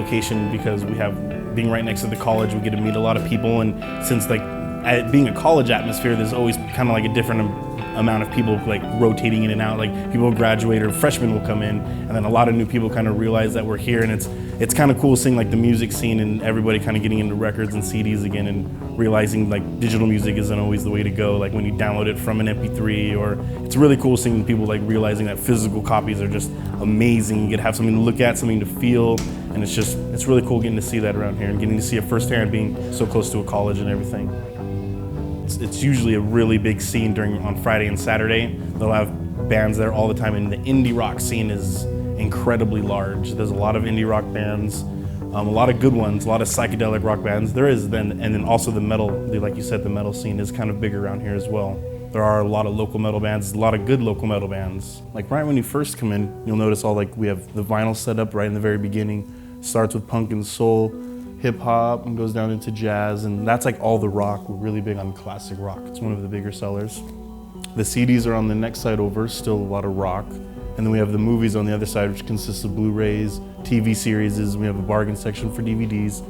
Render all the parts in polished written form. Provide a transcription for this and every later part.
location because being right next to the college, we get to meet a lot of people, and since being a college atmosphere, there's always kind of like a different amount of people like rotating in and out. Like people will graduate or freshmen will come in, and then a lot of new people kind of realize that we're here, and it's kind of cool seeing like the music scene and everybody kind of getting into records and CDs again and realizing like digital music isn't always the way to go. Like when you download it from an MP3, or it's really cool seeing people like realizing that physical copies are just amazing. You get to have something to look at, something to feel, and it's really cool getting to see that around here and getting to see it firsthand, being so close to a college and everything. It's usually a really big scene on Friday and Saturday. They'll have bands there all the time, and the indie rock scene is incredibly large. There's a lot of indie rock bands, a lot of good ones, a lot of psychedelic rock bands. There is and then also the metal, like you said, the metal scene is kind of big around here as well. There are a lot of local metal bands, a lot of good local metal bands. Like right when you first come in, you'll notice we have the vinyl set up right in the very beginning. Starts with punk and soul, hip hop, and goes down into jazz, and that's like all the rock. We're really big on classic rock. It's one of the bigger sellers. The CDs are on the next side over, still a lot of rock. And then we have the movies on the other side, which consists of Blu-rays, TV series. We have a bargain section for DVDs.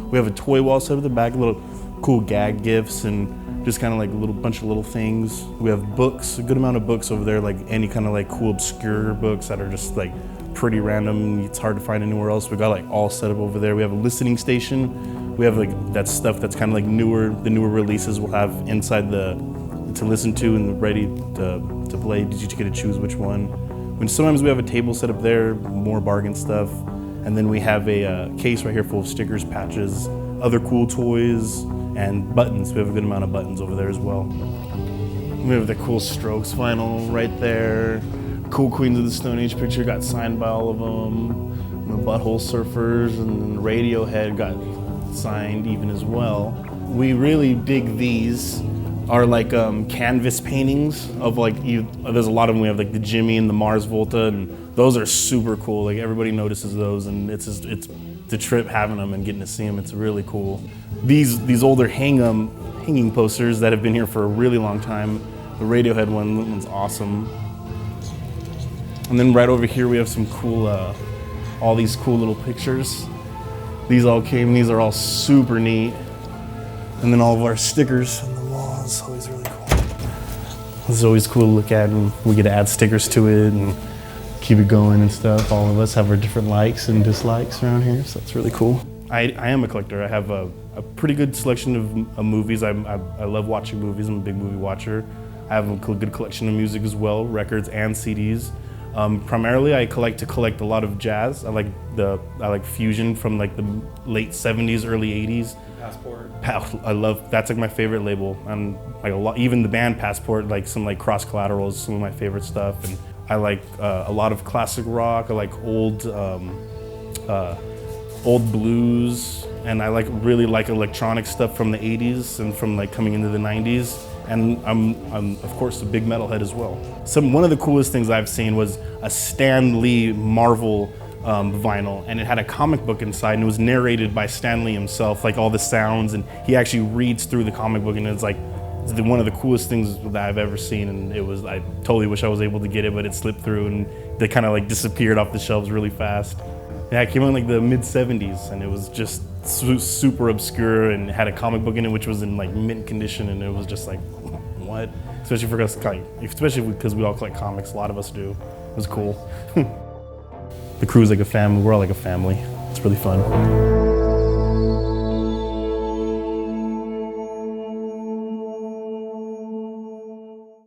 We have a toy wall set at the back, little cool gag gifts and just kind of like a bunch of little things. We have books, a good amount of books over there, like any kind of like cool obscure books that are just like pretty random. It's hard to find anywhere else. We got like all set up over there. We have a listening station. We have like that stuff that's kind of like the newer releases we'll have inside to listen to and ready to play. Did you get to choose which one? When sometimes we have a table set up there, more bargain stuff. And then we have a case right here full of stickers, patches, other cool toys, and buttons. We have a good amount of buttons over there as well. We have the cool Strokes vinyl right there. Cool Queens of the Stone Age picture got signed by all of them. The Butthole Surfers and Radiohead got signed even as well. We really dig these. Are like canvas paintings of like, there's a lot of them. We have like the Jimmy and the Mars Volta, and those are super cool. Like everybody notices those, and it's a trip having them and getting to see them. It's really cool. These older hanging posters that have been here for a really long time. The Radiohead one's awesome. And then right over here we have some cool, all these cool little pictures. These are all super neat. And then all of our stickers on the wall is always really cool. It's always cool to look at, and we get to add stickers to it and keep it going and stuff. All of us have our different likes and dislikes around here, so it's really cool. I am a collector. I have a pretty good selection of movies. I love watching movies. I'm a big movie watcher. I have a good collection of music as well, records and CDs. Primarily, I collect a lot of jazz. I like fusion from like the late '70s, early '80s. Passport. That's like my favorite label, and like even the band Passport, like some like Cross Collateral is some of my favorite stuff. And I like a lot of classic rock. I like old blues, and I really like electronic stuff from the '80s and from like coming into the '90s. And I'm of course a big metalhead as well. One of the coolest things I've seen was a Stan Lee Marvel vinyl, and it had a comic book inside, and it was narrated by Stan Lee himself, like all the sounds, and he actually reads through the comic book, and it's like one of the coolest things that I've ever seen. And I totally wish I was able to get it, but it slipped through and they kind of like disappeared off the shelves really fast. Yeah, it came out in like the mid '70s, and it was just super obscure, and had a comic book in it which was in like mint condition, and it was just like, what? Especially for us, especially because we all collect comics. A lot of us do. It was cool. The crew's like a family. We're all like a family. It's really fun.